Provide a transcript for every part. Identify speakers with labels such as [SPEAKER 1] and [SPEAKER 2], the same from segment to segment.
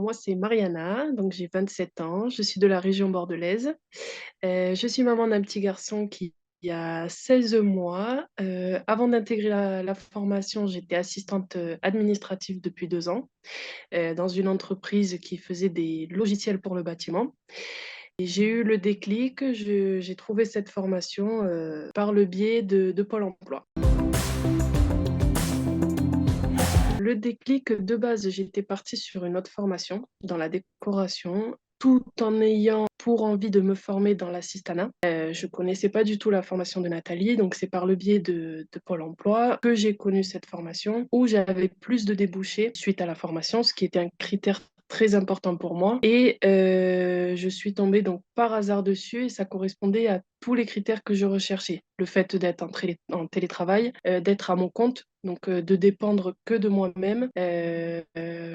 [SPEAKER 1] moi, c'est Mariana, donc j'ai 27 ans, je suis de la région bordelaise. Je suis maman d'un petit garçon qui a 16 mois. Avant d'intégrer la formation, j'étais assistante, administrative depuis 2 ans, dans une entreprise qui faisait des logiciels pour le bâtiment et j'ai eu le déclic, j'ai trouvé cette formation, par le biais de Pôle emploi. Le déclic, de base, j'étais partie sur une autre formation dans la décoration, tout en ayant pour envie de me former dans l'assistanat. Je connaissais pas du tout la formation de Nathalie, donc c'est par le biais de Pôle emploi que j'ai connu cette formation où j'avais plus de débouchés suite à la formation, ce qui était un critère très important pour moi et je suis tombée donc par hasard dessus et ça correspondait à tous les critères que je recherchais. Le fait d'être en télétravail, d'être à mon compte, donc de dépendre que de moi-même,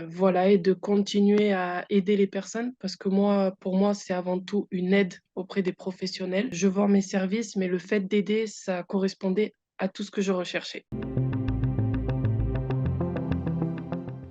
[SPEAKER 1] voilà, et de continuer à aider les personnes parce que moi, pour moi, c'est avant tout une aide auprès des professionnels. Je vends mes services, mais le fait d'aider, ça correspondait à tout ce que je recherchais.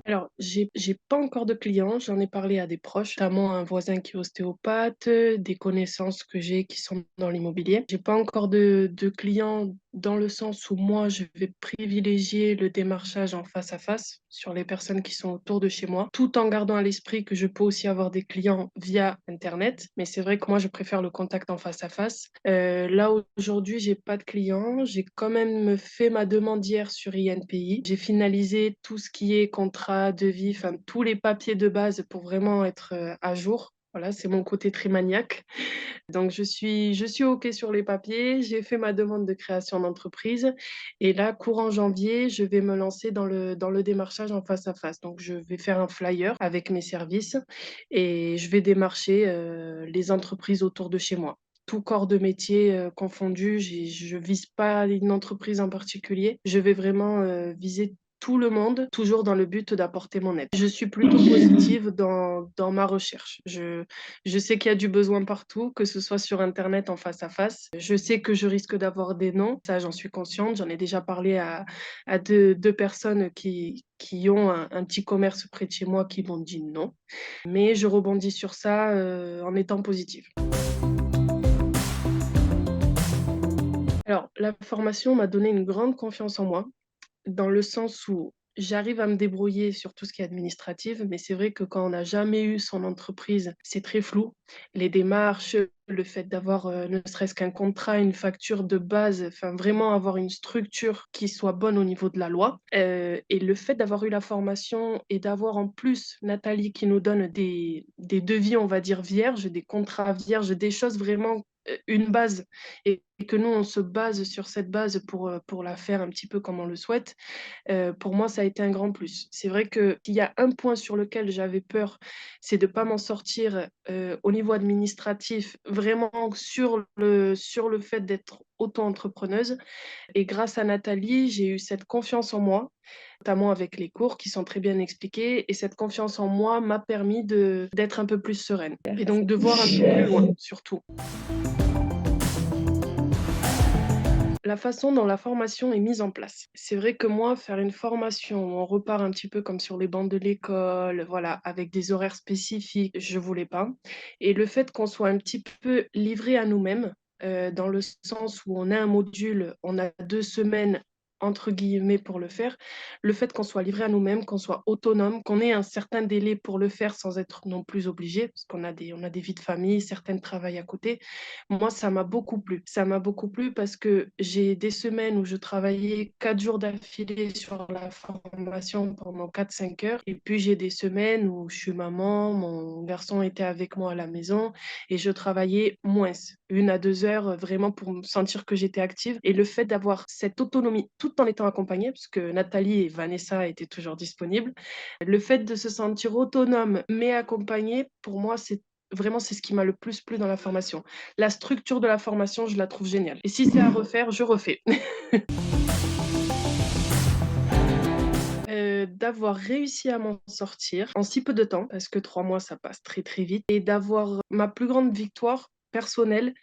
[SPEAKER 1] Alors, j'ai pas encore de clients, j'en ai parlé à des proches, notamment un voisin qui est ostéopathe, des connaissances que j'ai qui sont dans l'immobilier. J'ai pas encore de clients dans le sens où moi, je vais privilégier le démarchage en face à face sur les personnes qui sont autour de chez moi, tout en gardant à l'esprit que je peux aussi avoir des clients via Internet. Mais c'est vrai que moi, je préfère le contact en face à face. Là, aujourd'hui, j'ai pas de clients. J'ai quand même fait ma demande hier sur INPI. J'ai finalisé tout ce qui est contrat, devis, enfin, tous les papiers de base pour vraiment être à jour. Voilà, c'est mon côté très maniaque. Donc, je suis OK sur les papiers. J'ai fait ma demande de création d'entreprise. Et là, courant janvier, je vais me lancer dans le démarchage en face à face. Donc, je vais faire un flyer avec mes services et je vais démarcher les entreprises autour de chez moi. Tout corps de métier confondu, je vise pas une entreprise en particulier. Je vais vraiment viser tout le monde, toujours dans le but d'apporter mon aide. Je suis plutôt positive dans ma recherche. Je sais qu'il y a du besoin partout, que ce soit sur Internet en face à face. Je sais que je risque d'avoir des noms, ça j'en suis consciente. J'en ai déjà parlé à deux personnes qui ont un petit commerce près de chez moi qui m'ont dit non. Mais je rebondis sur ça en étant positive. Alors, la formation m'a donné une grande confiance en moi, dans le sens où j'arrive à me débrouiller sur tout ce qui est administratif, mais c'est vrai que quand on n'a jamais eu son entreprise, c'est très flou. Les démarches, le fait d'avoir ne serait-ce qu'un contrat, une facture de base, enfin vraiment avoir une structure qui soit bonne au niveau de la loi. Et le fait d'avoir eu la formation et d'avoir en plus Nathalie qui nous donne des devis, on va dire, vierges, des contrats vierges, des choses vraiment une base et que nous, on se base sur cette base pour la faire un petit peu comme on le souhaite. Pour moi, ça a été un grand plus. C'est vrai que s'il y a un point sur lequel j'avais peur, c'est de ne pas m'en sortir, au niveau administratif, vraiment sur le fait d'être auto-entrepreneuse et grâce à Nathalie, j'ai eu cette confiance en moi, notamment avec les cours qui sont très bien expliqués et cette confiance en moi m'a permis d'être un peu plus sereine et donc de voir un peu plus loin, surtout. La façon dont la formation est mise en place. C'est vrai que moi, faire une formation où on repart un petit peu comme sur les bancs de l'école, voilà, avec des horaires spécifiques, je voulais pas. Et le fait qu'on soit un petit peu livré à nous-mêmes, dans le sens où on a un module, on a 2 semaines entre guillemets pour le faire, le fait qu'on soit livré à nous-mêmes, qu'on soit autonome, qu'on ait un certain délai pour le faire sans être non plus obligé, parce qu'on a des vies de famille, certaines travaillent à côté. Moi, ça m'a beaucoup plu. Ça m'a beaucoup plu parce que j'ai des semaines où je travaillais 4 jours d'affilée sur la formation pendant 4 5 heures. Et puis, j'ai des semaines où je suis maman, mon garçon était avec moi à la maison et je travaillais moins, 1 à 2 heures, vraiment pour me sentir que j'étais active. Et le fait d'avoir cette autonomie tout en étant accompagnée, parce que Nathalie et Vanessa étaient toujours disponibles, le fait de se sentir autonome mais accompagnée, pour moi, vraiment, c'est ce qui m'a le plus plu dans la formation. La structure de la formation, je la trouve géniale. Et si c'est à refaire, je refais. D'avoir réussi à m'en sortir en si peu de temps, parce que 3 mois, ça passe très, très vite et d'avoir ma plus grande victoire personnelle,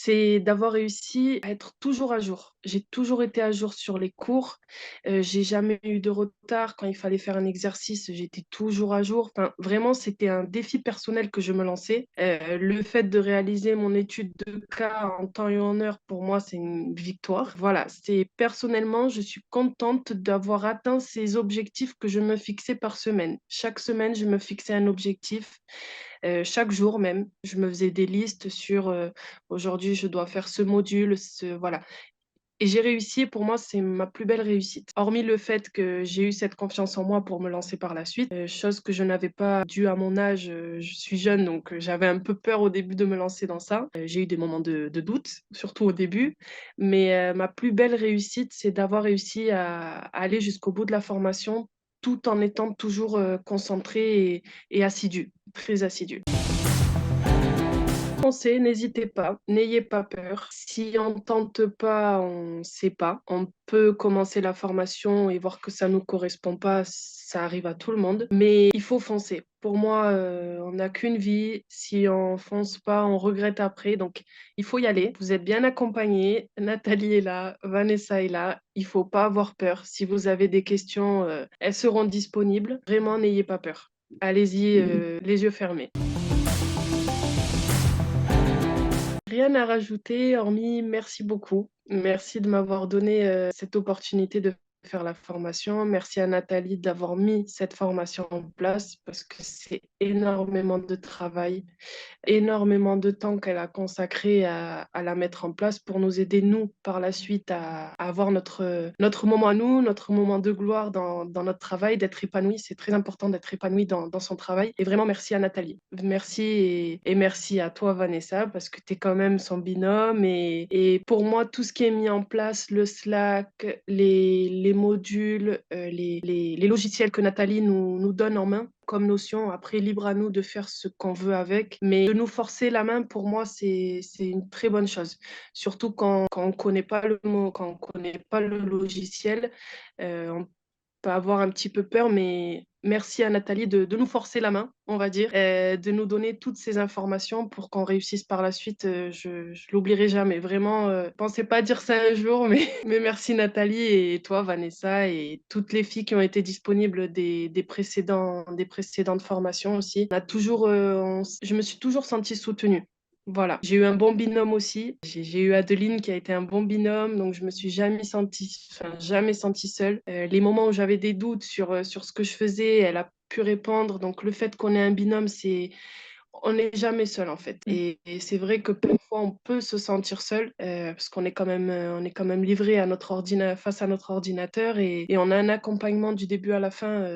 [SPEAKER 1] c'est d'avoir réussi à être toujours à jour. J'ai toujours été à jour sur les cours, j'ai jamais eu de retard. Quand il fallait faire un exercice, j'étais toujours à jour. Enfin, vraiment, c'était un défi personnel que je me lançais. Le fait de réaliser mon étude de cas en temps et en heure, pour moi, c'est une victoire. Voilà, c'est personnellement, je suis contente d'avoir atteint ces objectifs que je me fixais par semaine. Chaque semaine, je me fixais un objectif. Chaque jour même, je me faisais des listes sur aujourd'hui, je dois faire ce module, voilà. Et j'ai réussi, pour moi, c'est ma plus belle réussite. Hormis le fait que j'ai eu cette confiance en moi pour me lancer par la suite, chose que je n'avais pas due à mon âge. Je suis jeune, donc j'avais un peu peur au début de me lancer dans ça. J'ai eu des moments de doute, surtout au début. Mais ma plus belle réussite, c'est d'avoir réussi à aller jusqu'au bout de la formation tout en étant toujours concentrée et assidue, très assidue. Pensez, n'hésitez pas, n'ayez pas peur. Si on tente pas, on ne sait pas. On peut commencer la formation et voir que ça nous correspond pas, ça arrive à tout le monde. Mais il faut foncer. Pour moi, on n'a qu'une vie. Si on fonce pas, on regrette après. Donc, il faut y aller. Vous êtes bien accompagnés. Nathalie est là, Vanessa est là. Il faut pas avoir peur. Si vous avez des questions, elles seront disponibles. Vraiment, n'ayez pas peur. Allez-y, les yeux fermés. Rien à rajouter, hormis merci beaucoup. Merci de m'avoir donné cette opportunité de faire la formation. Merci à Nathalie d'avoir mis cette formation en place parce que c'est énormément de travail, énormément de temps qu'elle a consacré à la mettre en place pour nous aider, nous, par la suite, à avoir notre moment à nous, notre moment de gloire dans notre travail, d'être épanoui. C'est très important d'être épanoui dans son travail. Et vraiment, merci à Nathalie. Merci et merci à toi, Vanessa, parce que tu es quand même son binôme. Et pour moi, tout ce qui est mis en place, le Slack, les modules, les logiciels que Nathalie nous donne en main, comme notion. Après, libre à nous de faire ce qu'on veut avec. Mais de nous forcer la main, pour moi, c'est une très bonne chose. Surtout quand on ne connaît pas le mot, quand on ne connaît pas le logiciel, on peut avoir un petit peu peur, mais merci à Nathalie de nous forcer la main, on va dire, de nous donner toutes ces informations pour qu'on réussisse par la suite. Je ne l'oublierai jamais. Vraiment, pensez pas dire ça un jour, mais, mais merci Nathalie et toi, Vanessa, et toutes les filles qui ont été disponibles des précédentes formations aussi. On a toujours, je me suis toujours sentie soutenue. Voilà, j'ai eu un bon binôme aussi. J'ai eu Adeline qui a été un bon binôme, donc je me suis jamais sentie seule. Les moments où j'avais des doutes sur ce que je faisais, elle a pu répondre. Donc le fait qu'on ait un binôme, on n'est jamais seul en fait. Et c'est vrai que parfois on peut se sentir seul parce on est quand même livré à face à notre ordinateur et on a un accompagnement du début à la fin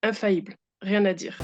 [SPEAKER 1] infaillible. Rien à dire.